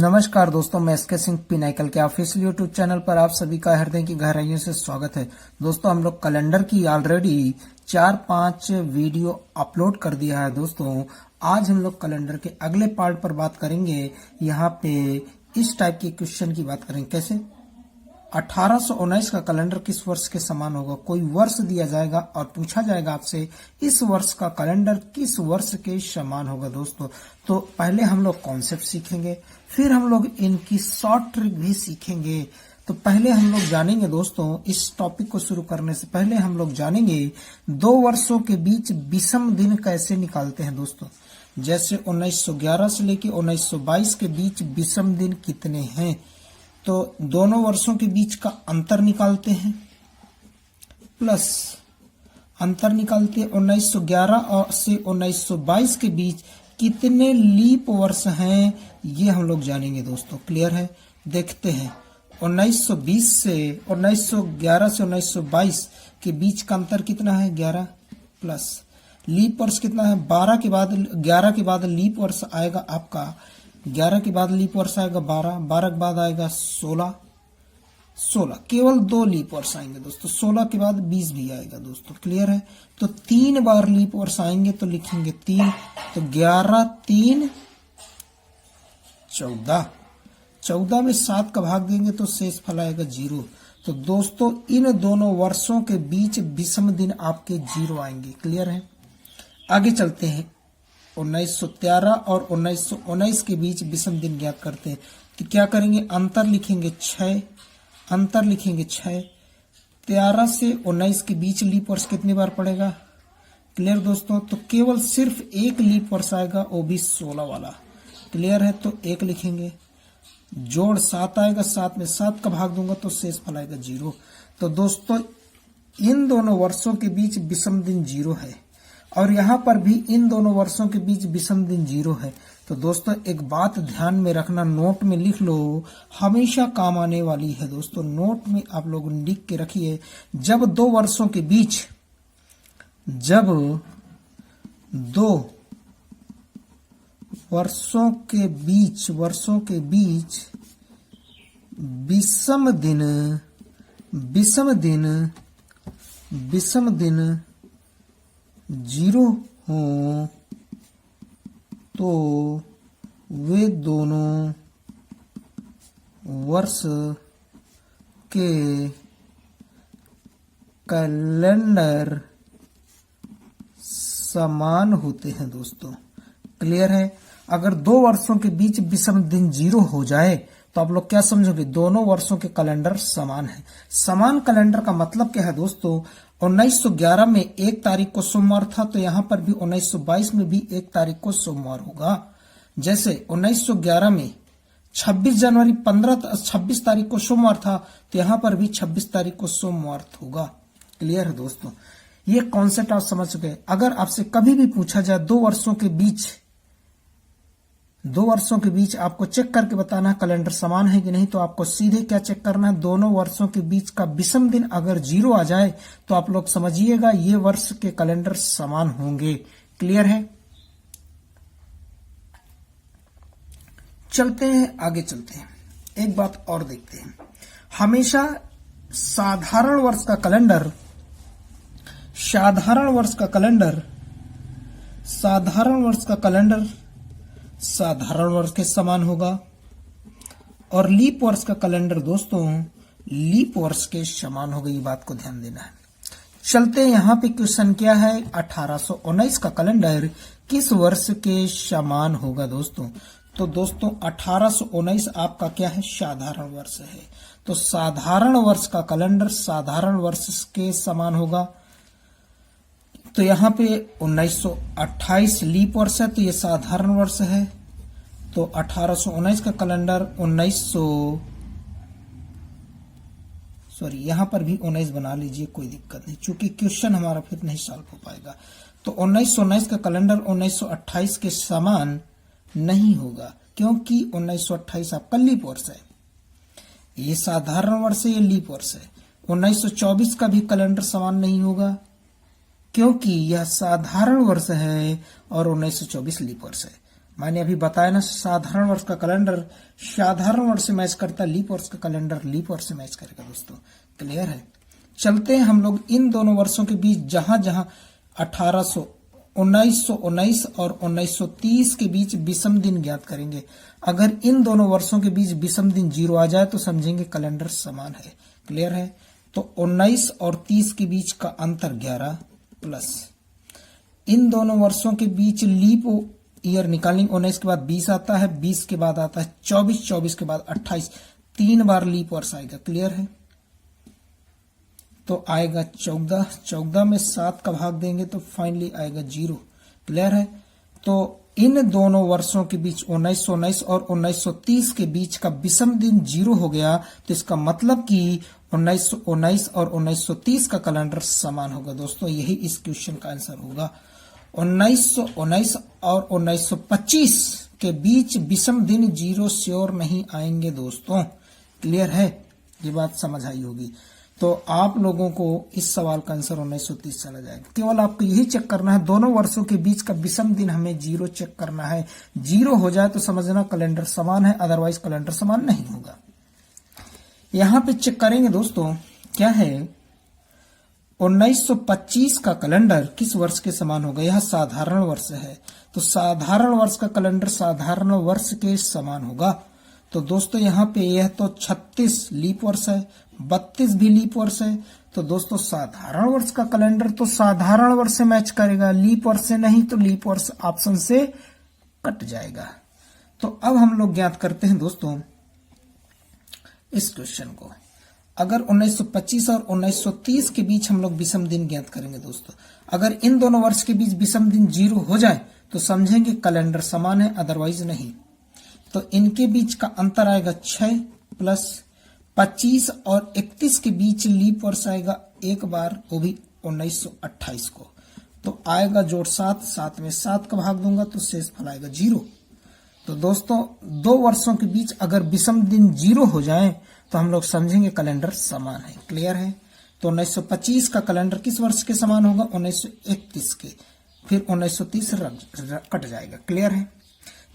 नमस्कार दोस्तों, मैं एसके सिंह पिनाकल के ऑफिशियल यूट्यूब चैनल पर आप सभी का हृदय की गहराइयों से स्वागत है। दोस्तों, हम लोग कैलेंडर की ऑलरेडी 4-5 वीडियो अपलोड कर दिया है। दोस्तों, आज हम लोग कैलेंडर के अगले पार्ट पर बात करेंगे। यहाँ पे इस टाइप के क्वेश्चन की बात करेंगे। कैसे 1819 का कैलेंडर किस वर्ष के समान होगा। कोई वर्ष दिया जाएगा और पूछा जाएगा आपसे इस वर्ष का कैलेंडर किस वर्ष के समान होगा। दोस्तों, तो पहले हम लोग कॉन्सेप्ट सीखेंगे, फिर हम लोग इनकी शॉर्ट ट्रिक भी सीखेंगे। तो पहले हम लोग जानेंगे दोस्तों, इस टॉपिक को शुरू करने से पहले हम लोग जानेंगे 2 वर्षों के बीच विषम दिन कैसे निकालते हैं। दोस्तों, जैसे 1911 से लेके 1922 के बीच विषम दिन कितने हैं, तो दोनों वर्षों के बीच का अंतर निकालते हैं, प्लस अंतर निकालते हैं 1911 से 1922 के बीच कितने लीप वर्ष हैं, ये हम लोग जानेंगे। दोस्तों, क्लियर है। देखते हैं 1920 से 1911 से 1922 के बीच का अंतर कितना है, 11, प्लस लीप वर्ष कितना है, 12 के बाद 11 के बाद लीप वर्ष आएगा आपका, 11 के बाद लीप वर्ष आएगा 12, 12 के बाद आएगा 16, केवल 2 लीप वर्ष आएंगे। दोस्तों, 16 के बाद 20 भी आएगा। दोस्तों, क्लियर है। तो 3 बार लीप वर्ष आएंगे तो लिखेंगे 3, तो 11 3 14, 14 में 7 का भाग देंगे तो शेष फल आएगा 0। तो दोस्तों, इन दोनों वर्षों के बीच विषम दिन आपके 0 आएंगे। क्लियर है। आगे चलते हैं। 1913 और 1919 के बीच विषम दिन ज्ञात करते हैं। तो क्या करेंगे, अंतर लिखेंगे 6, अंतर लिखेंगे 6। 13 से 19 के बीच लीप वर्ष कितनी बार पड़ेगा। क्लियर दोस्तों। तो केवल सिर्फ एक लीप वर्ष आएगा, वो भी 16 वाला। क्लियर है। तो 1 लिखेंगे, जोड़ 7 आएगा, 7 में 7 का भाग दूंगा तो शेष फल आएगा 0। तो दोस्तों, इन दोनों वर्षों के बीच विषम दिन 0 है, और यहाँ पर भी इन दोनों वर्षों के बीच विषम दिन 0 है। तो दोस्तों, एक बात ध्यान में रखना, नोट में लिख लो, हमेशा काम आने वाली है। दोस्तों, नोट में आप लोग लिख के रखिए, जब 2 वर्षों के बीच विषम दिन 0 हो तो वे दोनों वर्ष के कैलेंडर समान होते हैं। दोस्तों, क्लियर है। अगर 2 वर्षों के बीच विषम दिन 0 हो जाए तो आप लोग क्या समझोगे, दोनों वर्षों के कैलेंडर समान है। समान कैलेंडर का मतलब क्या है दोस्तों, 1911 में 1 तारीख को सोमवार था, तो यहाँ पर भी 1922 में भी 1 तारीख को सोमवार होगा। जैसे 1911 में 26 तारीख को सोमवार था, तो यहाँ पर भी 26 तारीख को सोमवार होगा। क्लियर है दोस्तों। ये कॉन्सेप्ट आप समझ चुके हैं। अगर आपसे कभी भी पूछा जाए 2 वर्षों के बीच आपको चेक करके बताना है कैलेंडर समान है कि नहीं, तो आपको सीधे क्या चेक करना है, दोनों वर्षों के बीच का विषम दिन अगर 0 आ जाए तो आप लोग समझिएगा ये वर्ष के कैलेंडर समान होंगे। क्लियर है। चलते हैं, आगे चलते हैं। एक बात और देखते हैं। हमेशा साधारण वर्ष का कैलेंडर साधारण वर्ष के समान होगा, और लीप वर्ष का कैलेंडर दोस्तों लीप वर्ष के समान होगा। ये बात को ध्यान देना है। चलते हैं, यहाँ पे क्वेश्चन क्या है, 1819 का कैलेंडर किस वर्ष के समान होगा। दोस्तों, तो दोस्तों 1819 आपका क्या है, साधारण वर्ष है। तो साधारण वर्ष का कैलेंडर साधारण वर्ष के समान होगा। तो यहाँ पे 1928 लीप वर्ष है, तो ये साधारण वर्ष है। तो 1819 का कैलेंडर यहाँ पर भी 19 बना लीजिए, कोई दिक्कत नहीं, क्योंकि क्वेश्चन हमारा फिर नहीं सॉल्व हो पाएगा। तो 1919 का कैलेंडर 1928 के समान नहीं होगा, क्योंकि 1928 आपका लीप वर्ष है। ये साधारण वर्ष है, ये लीप वर्ष है। 1924 का भी कैलेंडर समान नहीं होगा, क्योंकि यह साधारण वर्ष है और 1924 लीप वर्ष है। मैंने अभी बताया ना, साधारण वर्ष का कैलेंडर साधारण वर्ष से मैच करता है, लीप वर्ष का कैलेंडर लीप वर्ष से मैच करेगा दोस्तों। क्लियर है। चलते हैं हम लोग इन दोनों वर्षों के बीच, जहां जहां 1919 और 1930 के बीच विषम दिन ज्ञात करेंगे। अगर इन दोनों वर्षों के बीच विषम दिन 0 आ जाए तो समझेंगे कैलेंडर समान है। क्लियर है। तो 19 और 30 के बीच का अंतर 11 प्लस इन दोनों वर्षों के बीच लीप ईयर निकालेंगे। 19 के बाद 20 आता है, 20 के बाद आता है 24, 24 के बाद 28, 3 बार लीप वर्ष आएगा। क्लियर है। तो आएगा 14, 14 में 7 का भाग देंगे तो फाइनली आएगा 0। क्लियर है। तो इन दोनों वर्षों के बीच 1919 और 1930 के बीच का विषम दिन 0 हो गया, तो इसका मतलब कि 1919 और 1930 का कैलेंडर समान होगा दोस्तों। यही इस क्वेश्चन का आंसर होगा। 1919 और 1925 के बीच विषम दिन 0 श्योर नहीं आएंगे दोस्तों। क्लियर है। ये बात समझ आई होगी। तो आप लोगों को इस सवाल का आंसर 1930 चला जाएगा। केवल आपको यही चेक करना है, दोनों वर्षों के बीच का विषम दिन हमें 0 चेक करना है। 0 हो जाए तो समझना कैलेंडर समान है, अदरवाइज कैलेंडर समान नहीं होगा। यहां पे चेक करेंगे दोस्तों, क्या है 1925 का कैलेंडर किस वर्ष के समान होगा। यह साधारण वर्ष है, तो साधारण वर्ष का कैलेंडर साधारण वर्ष के समान होगा। तो दोस्तों यहाँ पे यह तो 36 लीप वर्ष है, 32 भी लीप वर्ष है। तो दोस्तों साधारण वर्ष का कैलेंडर तो साधारण वर्ष से मैच करेगा, लीप वर्ष से नहीं। तो लीप वर्ष ऑप्शन से कट जाएगा। तो अब हम लोग ज्ञात करते हैं दोस्तों इस क्वेश्चन को। अगर 1925 और 1930 के बीच हम लोग विषम दिन ज्ञात करेंगे दोस्तों। अगर इन दोनों वर्ष के बीच विषम दिन 0 हो जाए तो समझेंगे कैलेंडर समान है, अदरवाइज नहीं। तो इनके बीच का अंतर आएगा 6 प्लस 25 और 31 के बीच लीप वर्ष आएगा एक बार, वो भी 1928 को। तो आएगा जोड़ 7, 7 में 7 का भाग दूंगा तो शेष फल आएगा 0। तो दोस्तों दो वर्षों के बीच अगर विषम दिन 0 हो जाए तो हम लोग समझेंगे कैलेंडर समान है। क्लियर है। तो 1925 का कैलेंडर किस वर्ष के समान होगा, 1931 के। फिर 1930 कट जाएगा। क्लियर है।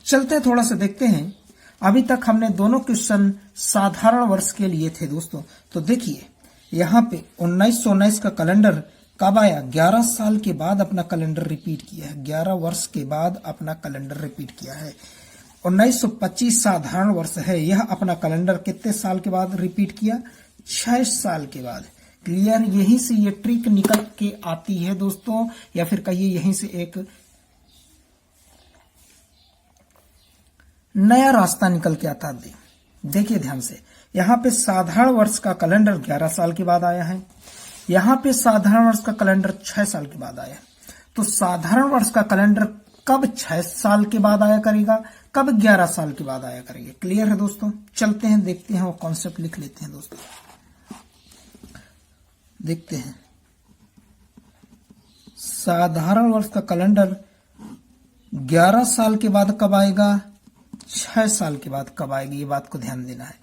चलते हैं थोड़ा सा देखते हैं। अभी तक हमने दोनों क्वेश्चन साधारण वर्ष के लिए थे दोस्तों। तो देखिए यहाँ पे 1919 का कैलेंडर कब आया, 11 साल के बाद अपना कैलेंडर रिपीट किया है। 11 वर्ष के बाद अपना कैलेंडर रिपीट किया है। 1925 साधारण वर्ष है, यह अपना कैलेंडर कितने साल के बाद रिपीट किया, 6 साल के बाद। क्लियर। यहीं से ये ट्रिक निकल के आती है दोस्तों, या फिर कहिए यहीं से एक नया रास्ता निकल के आता है। देखिए ध्यान से, यहाँ पे साधारण वर्ष का कैलेंडर 11 साल के बाद आया है, यहाँ पे साधारण वर्ष का कैलेंडर 6 साल के बाद आया। तो साधारण वर्ष का कैलेंडर कब 6 साल के बाद आया करेगा, कब 11 साल के बाद आया करेंगे। क्लियर है दोस्तों। चलते हैं देखते हैं, वो कॉन्सेप्ट लिख लेते हैं दोस्तों। देखते हैं साधारण वर्ष का कैलेंडर 11 साल के बाद कब आएगा, 6 साल के बाद कब आएगी, ये बात को ध्यान देना है।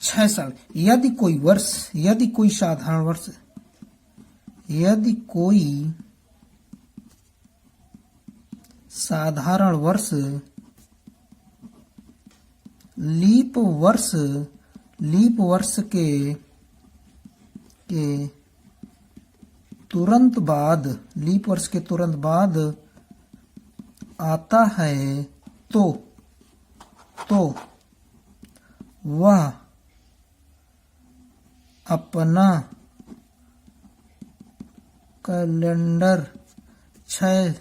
6 साल। यदि कोई वर्ष, यदि कोई साधारण वर्ष, यदि कोई साधारण वर्ष लीप वर्ष के तुरंत बाद, लीप वर्ष के तुरंत बाद आता है तो वह अपना कैलेंडर 6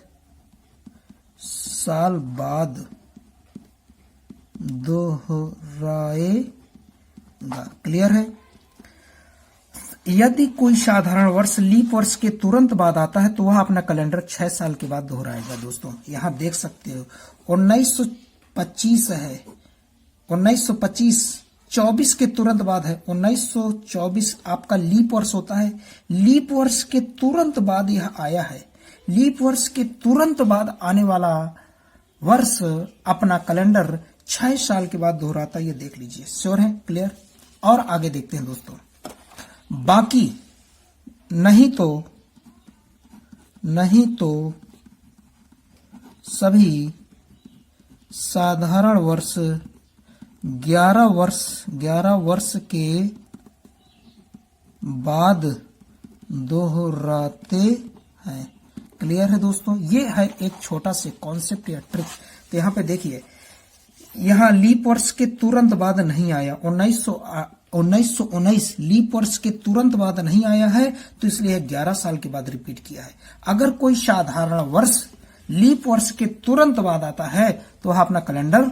साल बाद दोहराएगा। क्लियर है। यदि कोई साधारण वर्ष लीप वर्ष के तुरंत बाद आता है तो वह अपना कैलेंडर 6 साल के बाद दोहराएगा। दोस्तों यहां देख सकते हो 1925 है, 1925 24 के तुरंत बाद है। 1924 आपका लीप वर्ष होता है, लीप वर्ष के तुरंत बाद यह आया है। लीप वर्ष के तुरंत बाद आने वाला वर्ष अपना कैलेंडर 6 साल के बाद दोहराता है, ये देख लीजिए। श्योर है। क्लियर। और आगे देखते हैं दोस्तों। बाकी नहीं तो सभी साधारण वर्ष 11 वर्ष के बाद दोहराते हैं। क्लियर है दोस्तों, ये है एक छोटा से कॉन्सेप्ट या ट्रिक। तो यहाँ पे देखिए, यहाँ लीप वर्ष के तुरंत बाद नहीं आया, 1919 लीप वर्ष के तुरंत बाद नहीं आया है, तो इसलिए 11 साल के बाद रिपीट किया है। अगर कोई साधारण वर्ष लीप वर्ष के तुरंत बाद आता है तो वह अपना कैलेंडर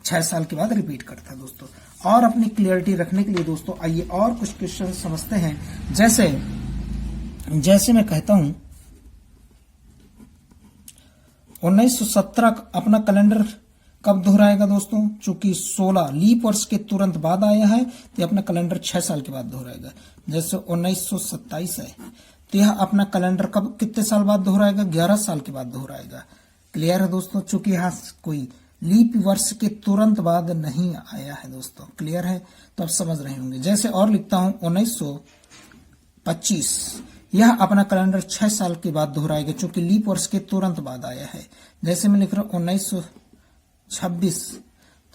6 साल के बाद रिपीट करता है दोस्तों। और अपनी क्लियरिटी रखने के लिए दोस्तों आइए और कुछ क्वेश्चन समझते हैं। जैसे मैं कहता हूं 1917 अपना कैलेंडर कब दोहराएगा दोस्तों? चूंकि 16 लीप वर्ष के तुरंत बाद आया है तो अपना कैलेंडर 6 साल के बाद दोहराएगा। जैसे 1927 है तो यह अपना कैलेंडर कब कितने साल बाद दोहराएगा? 11 साल के बाद दोहराएगा। क्लियर है दोस्तों, चूंकि यहाँ कोई लीप वर्ष के तुरंत बाद नहीं आया है दोस्तों। क्लियर है, तो आप समझ रहे होंगे। जैसे और लिखता हूं 1925, यह अपना कैलेंडर 6 साल के बाद दोहराएगा चूंकि लीप वर्ष के तुरंत बाद आया है। जैसे मैं लिख रहा हूं 1926,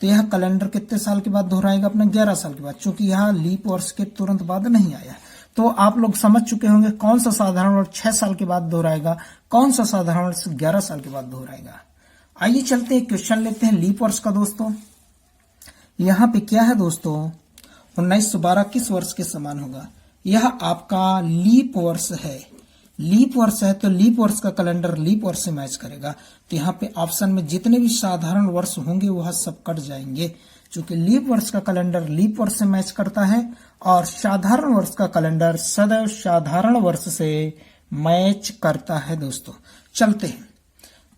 तो यह कैलेंडर कितने साल के बाद दोहराएगा? अपना 11 साल के बाद, चूंकि यह लीप वर्ष के तुरंत बाद नहीं आया। तो आप लोग समझ चुके होंगे कौन सा साधारण वर्ष 6 साल के बाद दोहराएगा, कौन सा साधारण वर्ष 11 साल के बाद दोहराएगा। आइए चलते हैं, क्वेश्चन लेते हैं लीप वर्ष का दोस्तों। यहाँ पे क्या है दोस्तों? 1912 किस वर्ष के समान होगा? यह आपका लीप वर्ष है। लीप वर्ष है तो लीप वर्ष का कैलेंडर लीप वर्ष से मैच करेगा। तो यहाँ पे ऑप्शन में जितने भी साधारण वर्ष होंगे वह सब कट जाएंगे, क्योंकि लीप वर्ष का कैलेंडर लीप वर्ष से मैच करता है और साधारण वर्ष का कैलेंडर सदैव साधारण वर्ष से मैच करता है दोस्तों। चलते हैं,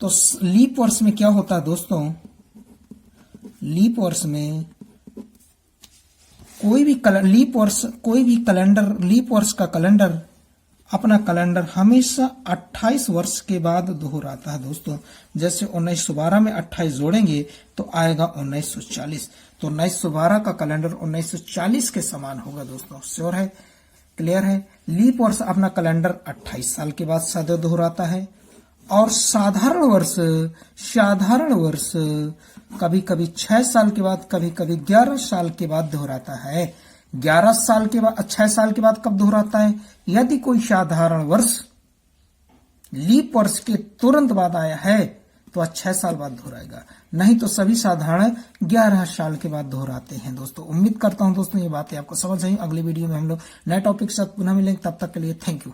तो लीप वर्ष में क्या होता है दोस्तों? लीप वर्ष में लीप वर्ष का कैलेंडर अपना कैलेंडर हमेशा 28 वर्ष के बाद दोहराता है दोस्तों। जैसे 1912 में 28 जोड़ेंगे तो आएगा 1940, तो 1912 का कैलेंडर 1940 के समान होगा दोस्तों। श्योर है, क्लियर है। लीप वर्ष अपना कैलेंडर 28 साल के बाद सदैव दोहराता है और साधारण वर्ष कभी कभी 6 साल के बाद, कभी कभी 11 साल के बाद दोहराता है। 11 साल के बाद 6 साल के बाद कब दोहराता है? यदि कोई साधारण वर्ष लीप वर्ष के तुरंत बाद आया है तो 6 साल बाद दोहराएगा, नहीं तो सभी साधारण 11 साल के बाद दोहराते हैं दोस्तों। उम्मीद करता हूं दोस्तों ये बातें आपको समझ आई। अगली वीडियो में हम लोग नए टॉपिक के साथ पुनः मिलेंगे, तब तक के लिए थैंक यू।